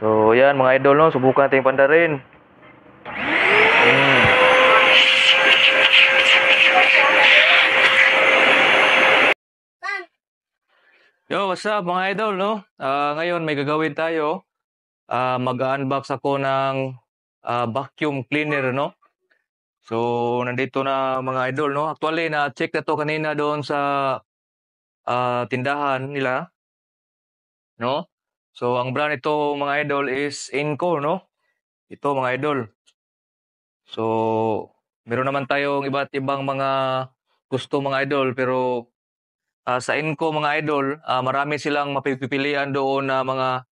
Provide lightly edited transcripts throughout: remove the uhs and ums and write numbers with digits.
So, yan mga idol, no? Subukan natin pandarin. Yo, what's up mga idol, no? Ngayon may gagawin tayo. Mag-unbox ako ng vacuum cleaner, no? So, nandito na mga idol, no? Actually, na-check na to kanina doon sa tindahan nila, no? So, ang brand ito mga idol is Inco, no? Ito mga idol. So, meron naman tayong iba't ibang mga gusto mga idol, pero sa Inco mga idol, marami silang mapipilian doon na mga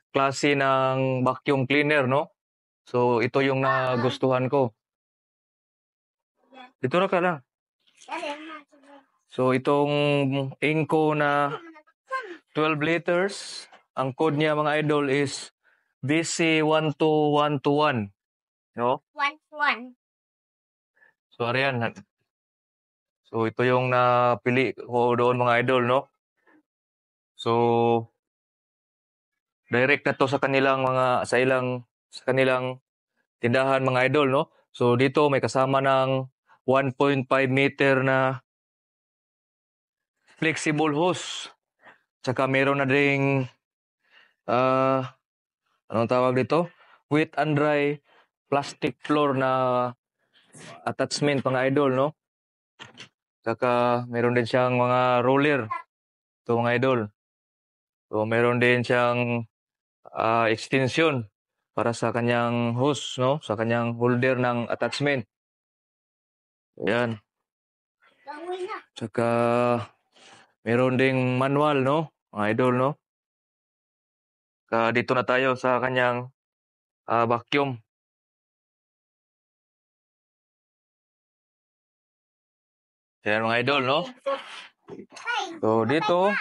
klase ng vacuum cleaner, no? So, ito yung nagustuhan ko. Dito na ka lang. So, itong Inco na 12 liters, ang code niya mga idol is BC12121, no? 1-1. So, ariyan. So, ito yung napili ko doon mga idol, no? So, direct na to sa kanilang sa kanilang tindahan mga idol, no? So, dito may kasama ng 1.5 meter na flexible hose. Tsaka meron na ding anong tawag dito? Wet and dry plastic floor na attachment mga idol, no? Tsaka meron din siyang mga roller. Ito mga idol. So meron din siyang extension para sa kanyang hose, no? Sa kanyang holder ng attachment. Ayan. Tsaka meron ding manual, no? Mga idol, no? Dito na tayo sa kanyang vacuum. Ayan mga idol, no? So dito,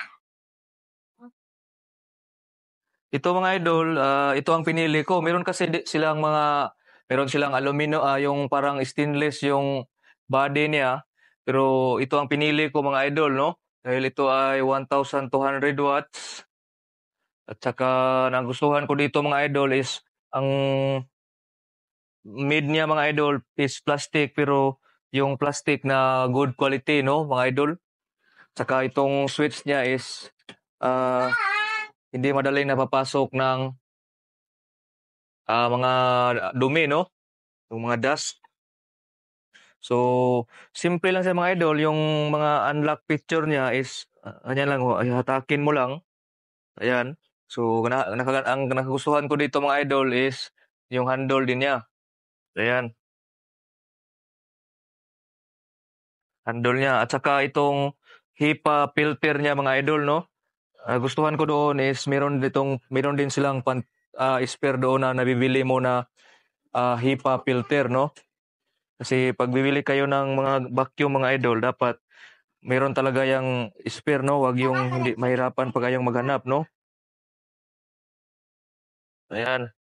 ito mga idol, ito ang pinili ko. Meron kasi meron silang aluminum, yung parang stainless yung body niya. Pero ito ang pinili ko mga idol, no? Dahil ito ay 1,200 watts. At saka nagustuhan ko dito mga idol is ang made niya mga idol is plastic, pero yung plastic na good quality, no mga idol. Saka itong switch niya is hindi madaling napapasok ng mga dumi, no? Yung mga dust. So, simple lang sa mga idol. Yung mga unlock feature niya is, ganyan lang, hatakin mo lang. Ayan. So, ang nakagustuhan ko dito mga idol is yung handle din niya. Ayan. Handle niya. At saka itong HEPA filter niya mga idol, no? Gustuhan ko doon is meron din silang spare doon na nabibili mo na HEPA filter, no? Kasi pag bibili kayo ng mga vacuum mga idol, dapat meron talaga yung spare, no? Wag yung hindi mahirapan pa kayong maghanap, no? Ayan.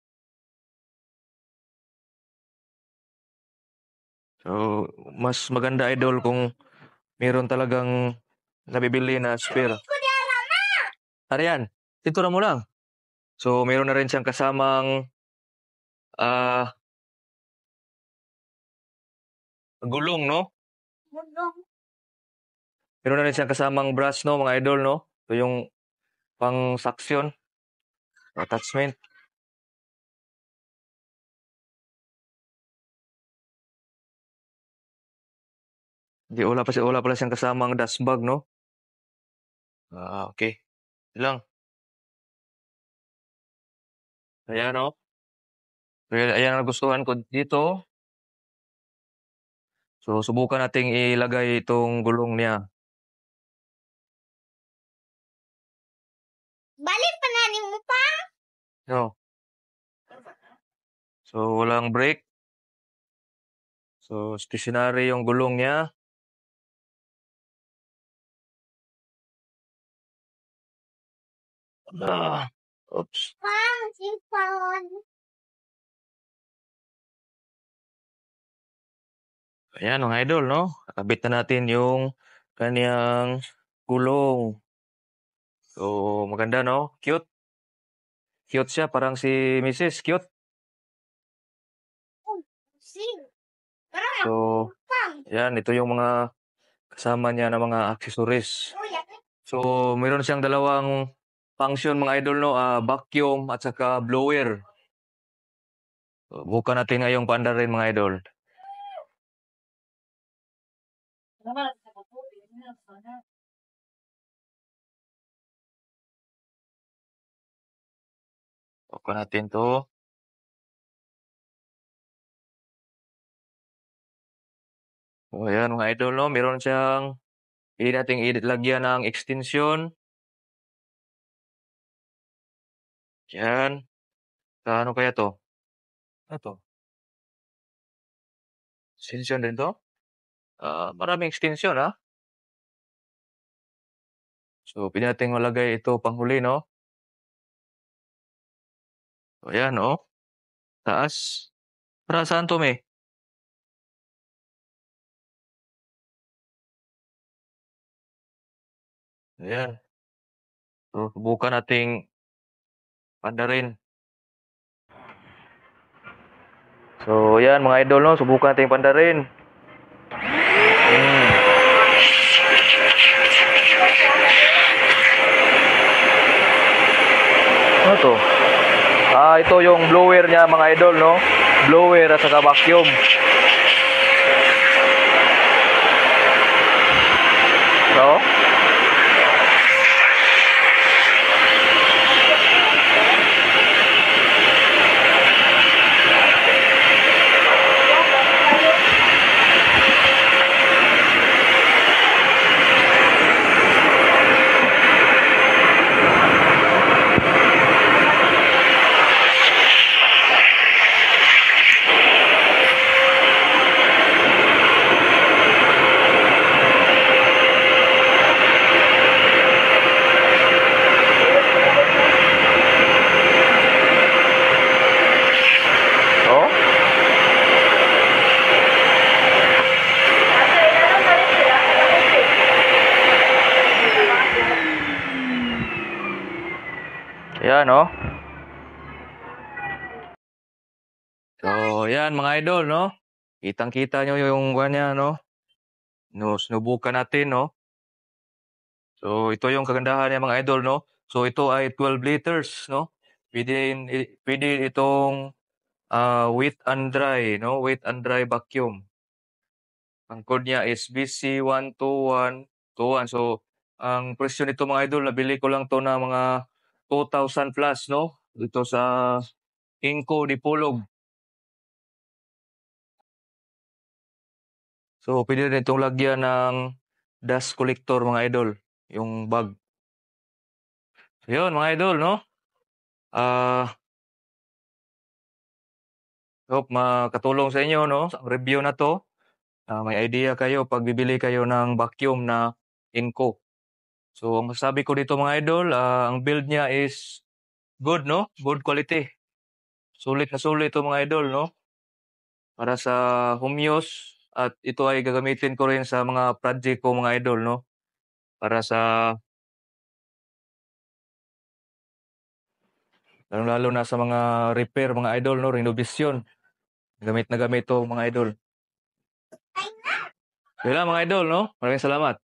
So, mas maganda idol kung meron talagang nabibili na spare. Ariyan, dito na mo lang. So, meron na rin siyang kasamang gulong, no? Meron na rin siyang kasamang brush, no, mga idol, no? So, yung pang suction, attachment. Wala pala siyang kasamang dust bag, no? Okay. Lang. Ayan, no? Ayan ang gustuhan ko dito. So, subukan nating ilagay itong gulong niya. Balik pa na mo pa? No. So, walang brake. So, stationary yung gulong niya. Oops. Pang, sipon. Ayan, mga idol, no? Nakabit na natin yung kaniyang gulong. So, maganda, no? Cute. Cute siya, parang si Mrs. Cute. Sing. Parang So, pang. yan, ito yung mga kasama niya na mga accessories. Kuya. So, meron siyang dalawang function mga idol, no? Vacuum at saka blower. So, bukan natin ngayong paanda rin mga idol. Bukan natin to. So, ayan mga idol, no? Meron siyang hindi nating lagyan ng extension. Yan. Ano kaya to? Ano to? Extension din to? Maraming extension, ha? So, pwede nating malagay ito panghuli, no? So, ayan, oh. Taas. Para saan to, me? Ayan. So, subukan nating pandarin. So, ayan mga idol, no? Subukan nating pandarin. Ano to? Ito yung blower niya mga idol, no? Blower at saka vacuum. No? Oh? Ayan, no? So, ayan mga idol, no? Kitang-kita nyo yung kanya, no? No, sinubukan natin, no? So, ito yung kagandahan niya mga idol, no? So, ito ay 12 liters, no? Pwede itong wet and dry, no? Wet and dry vacuum. Ang code niya is BC12121. So, ang presyo nito mga idol, nabili ko lang to na mga 2,000 plus, no? Dito sa Inco Dipolog. So, pwede rin itong lagyan ng dust collector mga idol, yung bag. So, yun mga idol, no? Hope makatulong sa inyo, no? Sa review na to. May idea kayo pag bibili kayo ng vacuum na Inco. So, ang masasabi ko dito mga idol, ang build niya is good, no? Good quality. Sulit na sulit ito mga idol, no? Para sa home use at ito ay gagamitin ko rin sa mga project ko mga idol, no? Para sa lalo na sa mga repair mga idol, no? Renovation. Gamit na gamit to mga idol. Kaya mga idol, no? Maraming salamat.